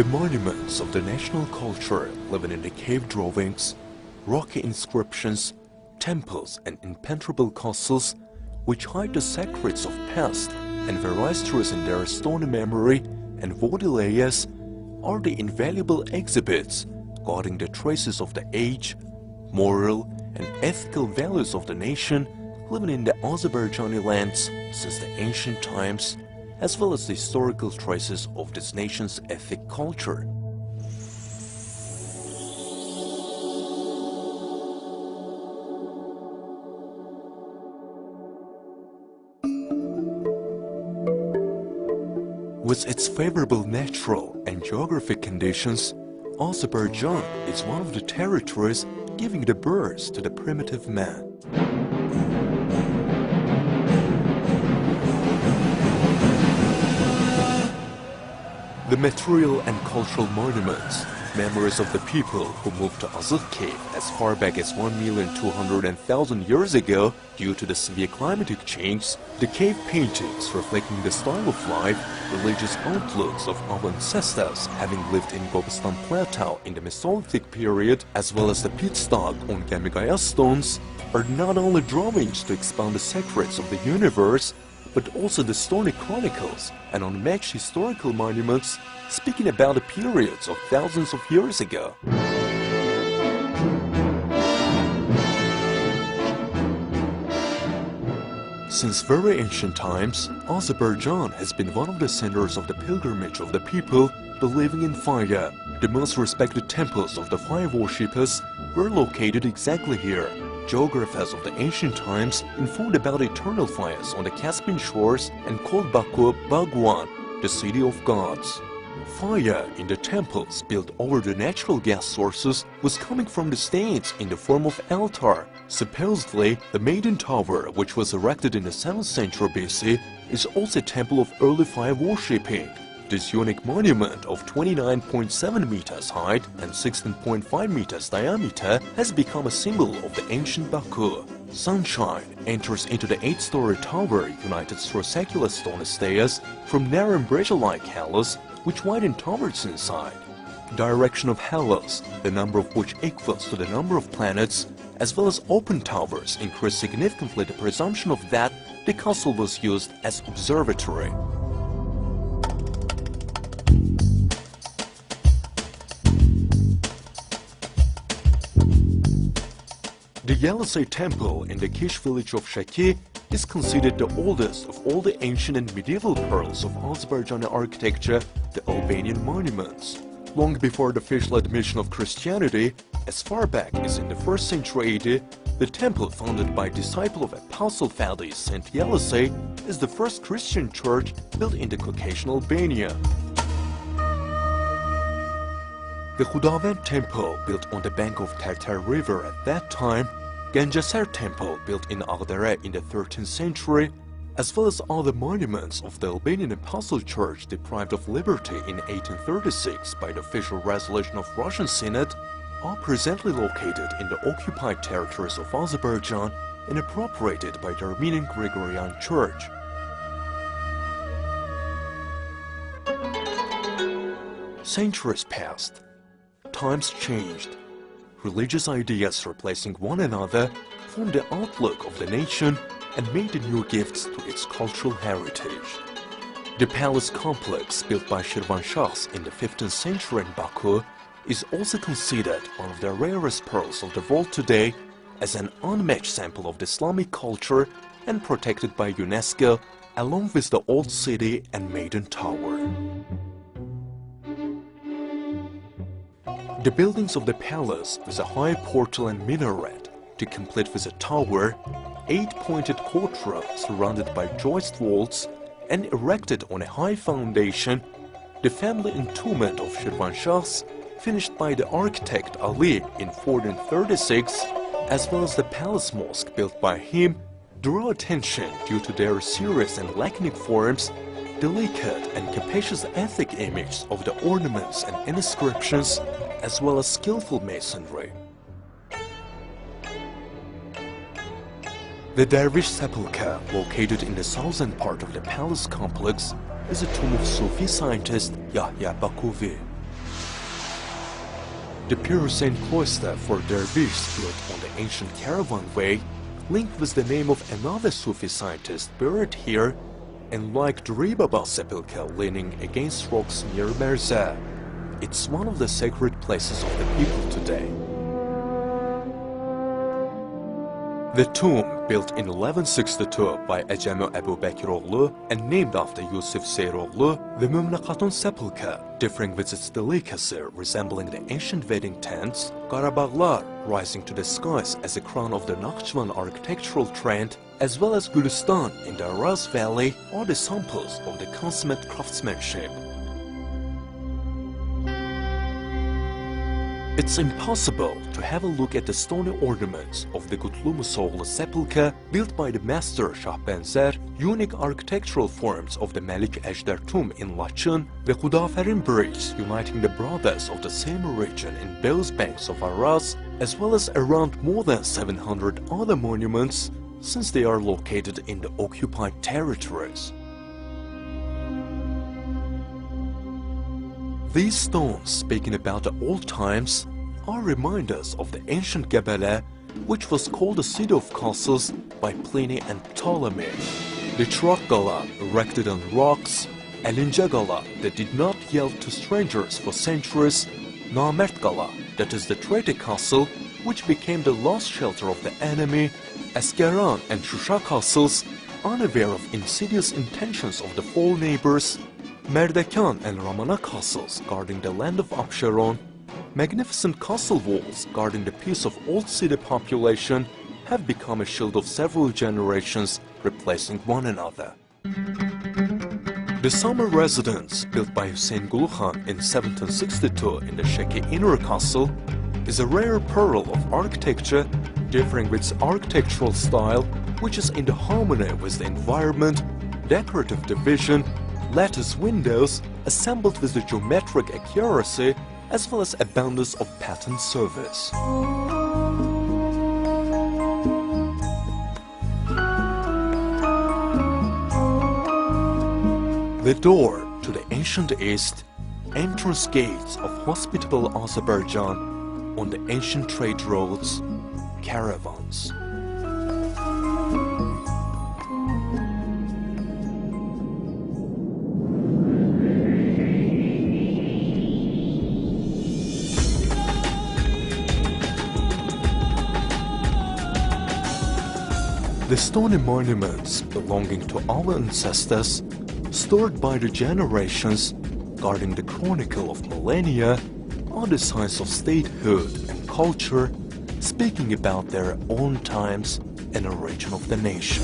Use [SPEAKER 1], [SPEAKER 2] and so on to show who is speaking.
[SPEAKER 1] The monuments of the national culture living in the cave drawings, rocky inscriptions, temples and impenetrable castles which hide the secrets of past and various truths in their stony memory and woody layers are the invaluable exhibits guarding the traces of the age, moral and ethical values of the nation living in the Azerbaijani lands since the ancient times, as well as the historical traces of this nation's ethnic culture. With its favorable natural and geographic conditions, Azerbaijan is one of the territories giving the birth to the primitive man. The material and cultural monuments, memories of the people who moved to Azır Cave as far back as 1,200,000 years ago due to the severe climatic change, the cave paintings reflecting the style of life, religious outlooks of our ancestors having lived in Gobistan Plateau in the Mesolithic period, as well as the pit stock on Gamigaya stones, are not only drawings to expound the secrets of the universe, but also the stony chronicles and unmatched historical monuments speaking about the periods of thousands of years ago. Since very ancient times, Azerbaijan has been one of the centers of the pilgrimage of the people believing in fire. The most respected temples of the fire worshippers were located exactly here. Geographers of the ancient times informed about eternal fires on the Caspian shores and called Baku Bhagwan, the city of gods. Fire in the temples built over the natural gas sources was coming from the stains in the form of altar. Supposedly, the Maiden Tower, which was erected in the 7th century BC, is also a temple of early fire worshipping. This unique monument of 29.7 meters height and 16.5 meters diameter has become a symbol of the ancient Baku. Sunshine enters into the 8-story tower united through circular stone stairs from narrow umbrella-like halos which widen towards inside. Direction of halos, the number of which equals to the number of planets, as well as open towers increase significantly the presumption of that the castle was used as observatory. The Yelisey Temple in the Kish village of Shaki is considered the oldest of all the ancient and medieval pearls of Azerbaijani architecture, the Albanian monuments. Long before the official admission of Christianity, as far back as in the 1st century AD, the temple founded by a disciple of Apostle Fadi, Saint Yelisey, is the first Christian church built in the Caucasian Albania. The Khudavand Temple, built on the bank of Terter River at that time, Genceser Temple, built in Agdere in the 13th century, as well as other monuments of the Albanian Apostle Church deprived of liberty in 1836 by the official resolution of Russian Senate, are presently located in the occupied territories of Azerbaijan and appropriated by the Armenian Gregorian Church. Centuries passed. Times changed. Religious ideas replacing one another formed the outlook of the nation and made the new gifts to its cultural heritage. The palace complex built by Shirvanshahs in the 15th century in Baku is also considered one of the rarest pearls of the world today as an unmatched sample of the Islamic culture and protected by UNESCO along with the Old City and Maiden Tower. The buildings of the palace with a high portal and minaret, to complete with a tower, 8-pointed courtyard surrounded by joist walls and erected on a high foundation, the family entombment of Shirvanshahs, finished by the architect Ali in 1436, as well as the palace mosque built by him, draw attention due to their serious and laconic forms, delicate and capacious ethnic image of the ornaments and inscriptions, as well as skillful masonry. The Dervish Sepulchre, located in the southern part of the palace complex, is a tomb of Sufi scientist Yahya Bakuvi. The Pyrrhusine cloister for dervishes built on the ancient caravan way, linked with the name of another Sufi scientist buried here, and like the Ribaba sepulchre leaning against rocks near Merza, it's one of the sacred places of the people today. The tomb, built in 1162 by Ecemi Ebu Bekiroğlu and named after Yusuf Seyroğlu, the Mumnakatun sepulchre, differing with its delicacy resembling the ancient wedding tents, Qarabağlar rising to the skies as a crown of the Nakhchivan architectural trend, as well as Gülistan in the Araz Valley are the samples of the consummate craftsmanship. It's impossible to have a look at the stony ornaments of the Kutlu sepulchre built by the master Shahbenzer, unique architectural forms of the Melik Ejder tomb in Laçın, the Khudaferin bridge uniting the brothers of the same region in both banks of Araz, as well as around more than 700 other monuments, since they are located in the occupied territories. These stones, speaking about the old times, are reminders of the ancient Gebele, which was called the city of castles by Pliny and Ptolemy. The Trak Gala, erected on rocks, Elince Gala, that did not yield to strangers for centuries, Namert Gala, that is the traitor castle, which became the last shelter of the enemy, Eskeran and Shusha castles, unaware of insidious intentions of the four neighbors, Merdekan and Ramana castles guarding the land of Absheron, magnificent castle walls guarding the peace of old city population have become a shield of several generations, replacing one another. The summer residence, built by Hüseyin Gulu Khan in 1762 in the Sheki Inner Castle, is a rare pearl of architecture, differing with its architectural style, which is in harmony with the environment, decorative division, lattice windows assembled with the geometric accuracy, as well as abundance of pattern service. The door to the ancient East, entrance gates of hospitable Azerbaijan on the ancient trade roads, caravans. The stony monuments belonging to our ancestors, stored by the generations, guarding the chronicle of millennia, are the signs of statehood and culture, speaking about their own times and origin of the nation.